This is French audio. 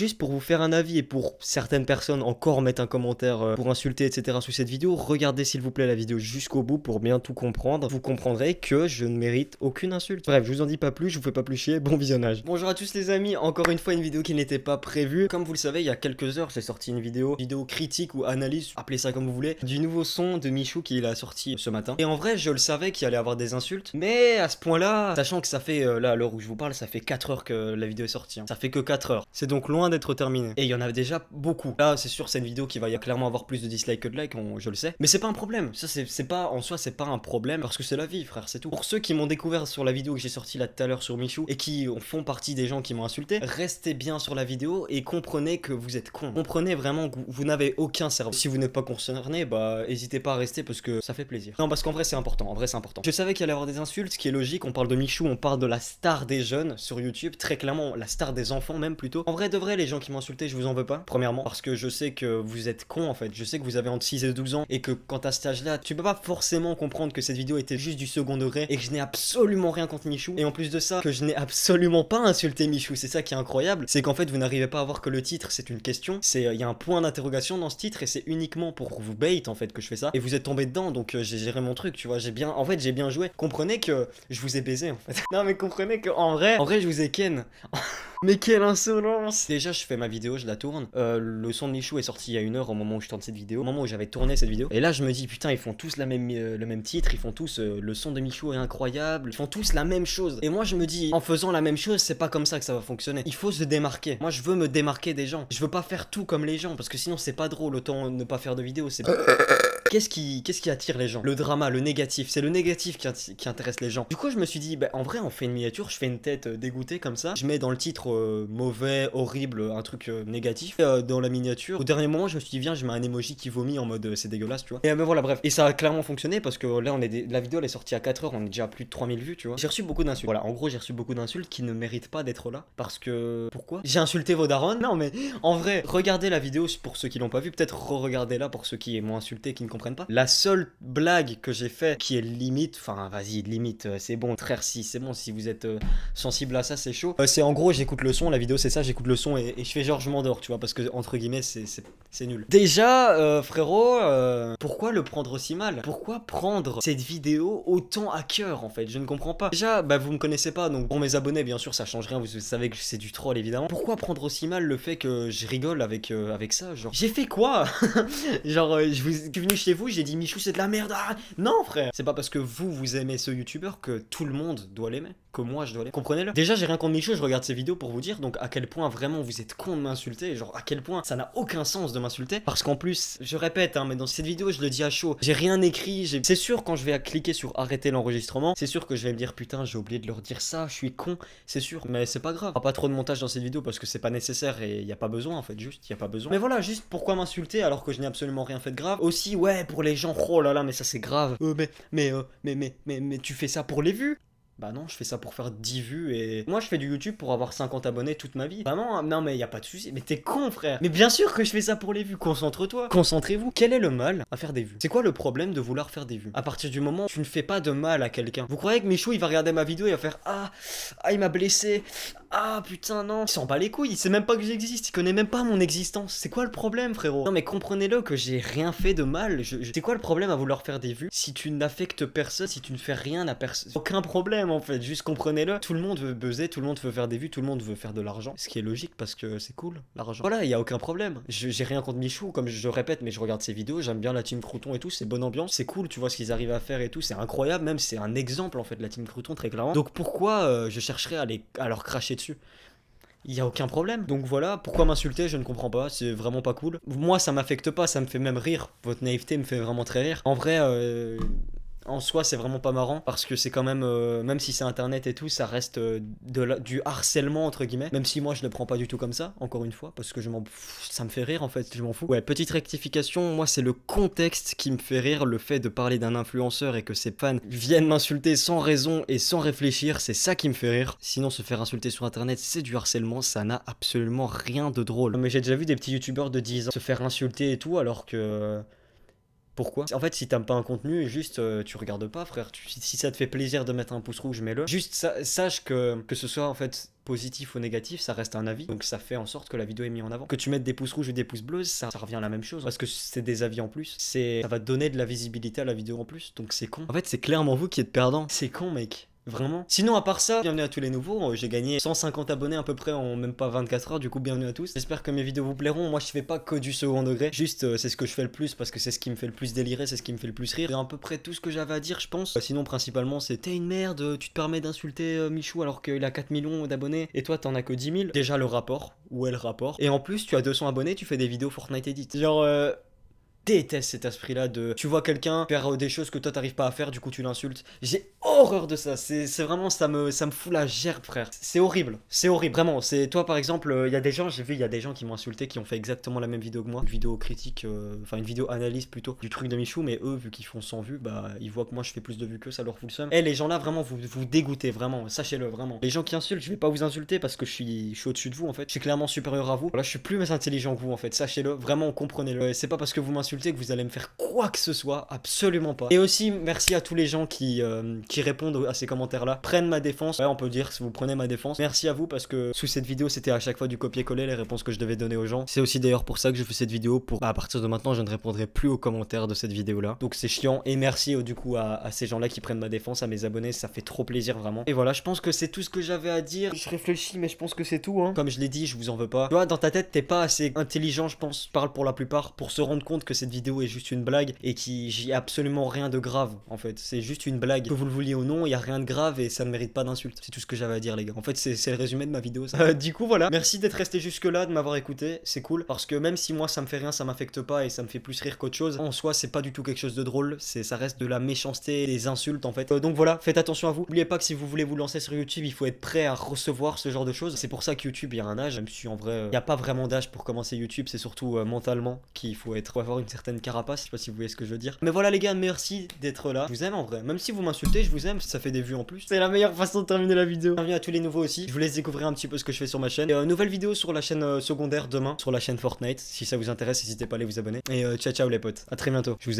Juste pour vous faire un avis et pour certaines personnes encore mettre un commentaire pour insulter, etc. sous cette vidéo, regardez s'il vous plaît la vidéo jusqu'au bout pour bien tout comprendre. Vous comprendrez que je ne mérite aucune insulte. Bref, je vous en dis pas plus, je vous fais pas plus chier, bon visionnage. Bonjour à tous les amis, encore une fois une vidéo qui n'était pas prévue. Comme vous le savez, il y a quelques heures, j'ai sorti une vidéo critique ou analyse, appelez ça comme vous voulez, du nouveau son de Michou qu'il a sorti ce matin. Et en vrai, je le savais qu'il allait avoir des insultes, mais à ce point-là, sachant que ça fait, là, à l'heure où je vous parle, ça fait 4 heures que la vidéo est sortie. Hein. Ça fait que 4 heures. C'est donc loin d'être terminé. Et il y en a déjà beaucoup. Là, c'est sûr, c'est une vidéo qui va clairement avoir plus de dislikes que de likes, je le sais. Mais c'est pas un problème. Ça, c'est pas, en soi, c'est pas un problème parce que c'est la vie, frère, c'est tout. Pour ceux qui m'ont découvert sur la vidéo que j'ai sortie là tout à l'heure sur Michou et qui font partie des gens qui m'ont insulté, restez bien sur la vidéo et comprenez que vous êtes con. Comprenez vraiment que vous n'avez aucun cerveau. Si vous n'êtes pas concerné, bah, n'hésitez pas à rester parce que ça fait plaisir. Non, parce qu'en vrai, c'est important. En vrai, c'est important. Je savais qu'il allait y avoir des insultes, ce qui est logique. On parle de Michou, on parle de la star des jeunes sur YouTube, très clairement, la star des enfants même plutôt. En vrai, de vrai, les gens qui m'ont insulté, je vous en veux pas, premièrement, parce que je sais que vous êtes cons en fait, je sais que vous avez entre 6 et 12 ans, et que quand à cet âge-là, tu peux pas forcément comprendre que cette vidéo était juste du second degré, et que je n'ai absolument rien contre Michou, et en plus de ça, que je n'ai absolument pas insulté Michou, c'est ça qui est incroyable, c'est qu'en fait vous n'arrivez pas à voir que le titre c'est une question, il y a un point d'interrogation dans ce titre, et c'est uniquement pour vous bait en fait que je fais ça, et vous êtes tombé dedans, donc j'ai géré mon truc, tu vois, en fait j'ai bien joué, comprenez que je vous ai baisé en fait, non mais comprenez que en vrai je vous ai ken. Mais quelle insolence! Déjà, je fais ma vidéo, je la tourne. Le son de Michou est sorti il y a 1 heure au moment où je tourne cette vidéo. Au moment où j'avais tourné cette vidéo. Et là, je me dis, putain, ils font tous le même titre. Ils font tous le son de Michou est incroyable. Ils font tous la même chose. Et moi, je me dis, en faisant la même chose, c'est pas comme ça que ça va fonctionner. Il faut se démarquer. Moi, je veux me démarquer des gens. Je veux pas faire tout comme les gens. Parce que sinon, c'est pas drôle. Autant ne pas faire de vidéo. C'est. Qu'est-ce qui attire les gens? Le drama, le négatif. C'est le négatif qui intéresse les gens. Du coup, je me suis dit, bah, en vrai, on fait une miniature. Je fais une tête dégoûtée comme ça. Je mets dans le titre mauvais, horrible, un truc négatif. Et, dans la miniature, au dernier moment, je me suis dit, viens, je mets un emoji qui vomit en mode c'est dégueulasse, tu vois. Et ben voilà, bref. Et ça a clairement fonctionné parce que là, la vidéo elle est sortie à 4 heures. On est déjà à plus de 3000 vues, tu vois. J'ai reçu beaucoup d'insultes. Voilà, en gros, j'ai reçu beaucoup d'insultes qui ne méritent pas d'être là. Parce que. Pourquoi? J'ai insulté vos darons? Non, mais en vrai, regardez la vidéo pour ceux qui l'ont pas vu. Peut-être re-regardez-la pour ceux qui m'ont insulté, qui ne comprennent pas. La seule blague que j'ai fait qui est limite, enfin vas-y limite, c'est bon frère, si c'est bon, si vous êtes sensible à ça, c'est chaud. C'est en gros, j'écoute le son, la vidéo c'est ça, j'écoute le son et je fais genre je m'endors, tu vois, parce que entre guillemets c'est nul. Déjà frérot, pourquoi le prendre aussi mal? Pourquoi prendre cette vidéo autant à cœur en fait? Je ne comprends pas. Déjà, bah vous me connaissez pas, donc pour mes abonnés bien sûr ça change rien, vous savez que c'est du troll évidemment. Pourquoi prendre aussi mal le fait que je rigole avec ça? Genre j'ai fait quoi? Genre je suis venu chez vous, j'ai dit Michou c'est de la merde. Ah non frère, c'est pas parce que vous aimez ce youtubeur que tout le monde doit l'aimer, que moi je dois l'aimer. Comprenez-le. Déjà j'ai rien contre Michou, je regarde ses vidéos pour vous dire donc à quel point vraiment vous êtes con de m'insulter, genre à quel point ça n'a aucun sens de m'insulter, parce qu'en plus je répète hein, mais dans cette vidéo je le dis à chaud, j'ai rien écrit, c'est sûr quand je vais cliquer sur arrêter l'enregistrement, c'est sûr que je vais me dire putain j'ai oublié de leur dire ça, je suis con, c'est sûr, mais c'est pas grave, pas trop de montage dans cette vidéo parce que c'est pas nécessaire et y a pas besoin en fait, juste y a pas besoin. Mais voilà, juste pourquoi m'insulter alors que je n'ai absolument rien fait de grave. Aussi ouais pour les gens, oh là là mais ça c'est grave. Mais tu fais ça pour les vues? Bah non, je fais ça pour faire 10 vues et... Moi je fais du YouTube pour avoir 50 abonnés toute ma vie. Vraiment, non mais y a pas de souci. Mais t'es con frère. Mais bien sûr que je fais ça pour les vues. Concentre-toi. Concentrez-vous. Quel est le mal à faire des vues? C'est quoi le problème de vouloir faire des vues? À partir du moment où tu ne fais pas de mal à quelqu'un. Vous croyez que Michou il va regarder ma vidéo et va faire ah il m'a blessé. Ah putain non. Il s'en bat les couilles. Il sait même pas que j'existe. Il connaît même pas mon existence. C'est quoi le problème frérot? Non mais comprenez-le que j'ai rien fait de mal. C'est quoi le problème à vouloir faire des vues si tu n'affectes personne, si tu ne fais rien à personne? Aucun problème en fait, juste comprenez-le. Tout le monde veut buzzer, tout le monde veut faire des vues, tout le monde veut faire de l'argent. Ce qui est logique parce que c'est cool, l'argent. Voilà, il y a aucun problème. J'ai rien contre Michou, comme je répète, mais je regarde ses vidéos, j'aime bien la team Crouton et tout, c'est bonne ambiance, c'est cool, tu vois ce qu'ils arrivent à faire et tout, c'est incroyable, même c'est un exemple en fait, la team Crouton très clairement. Donc pourquoi je chercherais à leur cracher dessus? Il y a aucun problème. Donc voilà, pourquoi m'insulter, je ne comprends pas, c'est vraiment pas cool. Moi ça m'affecte pas, ça me fait même rire. Votre naïveté me fait vraiment très rire. En vrai, en soi c'est vraiment pas marrant parce que c'est quand même même si c'est internet et tout, ça reste du harcèlement entre guillemets, même si moi je le prends pas du tout comme ça, encore une fois, parce que ça me fait rire en fait, je m'en fous. Ouais, petite rectification, moi c'est le contexte qui me fait rire, le fait de parler d'un influenceur et que ses fans viennent m'insulter sans raison et sans réfléchir, c'est ça qui me fait rire. Sinon se faire insulter sur internet c'est du harcèlement, ça n'a absolument rien de drôle. Mais j'ai déjà vu des petits youtubeurs de 10 ans se faire insulter et tout alors que Pourquoi? En fait, si t'aimes pas un contenu, juste tu regardes pas, frère. Si ça te fait plaisir de mettre un pouce rouge, mets-le. Juste sache que ce soit en fait positif ou négatif, ça reste un avis. Donc ça fait en sorte que la vidéo est mise en avant. Que tu mettes des pouces rouges ou des pouces bleus, ça revient à la même chose. Parce que c'est des avis en plus. Ça va donner de la visibilité à la vidéo en plus. Donc c'est con. En fait, c'est clairement vous qui êtes perdant. C'est con, mec. Vraiment. Sinon, à part ça, bienvenue à tous les nouveaux. J'ai gagné 150 abonnés à peu près en même pas 24 heures. Du coup, bienvenue à tous. J'espère que mes vidéos vous plairont. Moi, je fais pas que du second degré. Juste, c'est ce que je fais le plus parce que c'est ce qui me fait le plus délirer, c'est ce qui me fait le plus rire. C'est à peu près tout ce que j'avais à dire, je pense. Sinon, principalement, c'est t'es une merde, tu te permets d'insulter Michou alors qu'il a 4 millions d'abonnés et toi, t'en as que 10 000. Déjà, le rapport. Où est le rapport? Et en plus, tu as 200 abonnés, tu fais des vidéos Fortnite Edit. Genre, déteste cet esprit là de tu vois quelqu'un faire des choses que toi t'arrives pas à faire, du coup tu l'insultes. J'ai horreur de ça. C'est vraiment ça me fout la gerbe, frère. C'est horrible vraiment. C'est toi par exemple, il y a des gens, j'ai vu, il y a des gens qui m'ont insulté qui ont fait exactement la même vidéo que moi, une vidéo critique, enfin une vidéo analyse plutôt du truc de Michou, mais eux vu qu'ils font 100 vues, bah ils voient que moi je fais plus de vues que ça leur fout le seum. Et les gens là vraiment vous dégoûtez vraiment, sachez-le vraiment. Les gens qui insultent, je vais pas vous insulter parce que je suis au-dessus de vous en fait. Je suis clairement supérieur à vous. Voilà, je suis plus intelligent que vous en fait, sachez-le, vraiment comprenez-le. C'est pas parce que vous m'insultez que vous allez me faire quoi que ce soit, absolument pas. Et aussi merci à tous les gens qui répondent à ces commentaires là, prennent ma défense. Ouais, on peut dire si vous prenez ma défense. Merci à vous parce que sous cette vidéo c'était à chaque fois du copier-coller les réponses que je devais donner aux gens. C'est aussi d'ailleurs pour ça que je fais cette vidéo, pour à partir de maintenant je ne répondrai plus aux commentaires de cette vidéo là. Donc c'est chiant et merci du coup à ces gens là qui prennent ma défense, à mes abonnés, ça fait trop plaisir vraiment. Et voilà, je pense que c'est tout ce que j'avais à dire. Je réfléchis mais je pense que c'est tout hein. Comme je l'ai dit, je vous en veux pas. Tu vois, dans ta tête t'es pas assez intelligent, je pense, parle pour la plupart, pour se rendre compte que cette vidéo est juste une blague et j'y ai absolument rien de grave en fait. C'est juste une blague. Que vous le vouliez ou non, il y a rien de grave et ça ne mérite pas d'insulte. C'est tout ce que j'avais à dire les gars. En fait c'est le résumé de ma vidéo ça. Du coup voilà, merci d'être resté jusque là, de m'avoir écouté, c'est cool parce que même si moi ça me fait rien, ça m'affecte pas et ça me fait plus rire qu'autre chose, en soi c'est pas du tout quelque chose de drôle, ça reste de la méchanceté, des insultes en fait. Donc voilà, faites attention à vous. N'oubliez pas que si vous voulez vous lancer sur YouTube, il faut être prêt à recevoir ce genre de choses. C'est pour ça que YouTube il y a un âge, même si en vrai il y a pas vraiment d'âge pour commencer YouTube, c'est surtout mentalement qu'il faut avoir une certaine carapace, je sais pas si vous voyez ce que je veux dire. Mais voilà les gars, merci d'être là. Je vous aime en vrai. Même si vous m'insultez, je vous aime, ça fait des vues en plus. C'est la meilleure façon de terminer la vidéo. Bienvenue à tous les nouveaux aussi. Je vous laisse découvrir un petit peu ce que je fais sur ma chaîne. Et, nouvelle vidéo sur la chaîne secondaire demain, sur la chaîne Fortnite. Si ça vous intéresse, n'hésitez pas à aller vous abonner. Et ciao ciao les potes. À très bientôt. Je vous aime.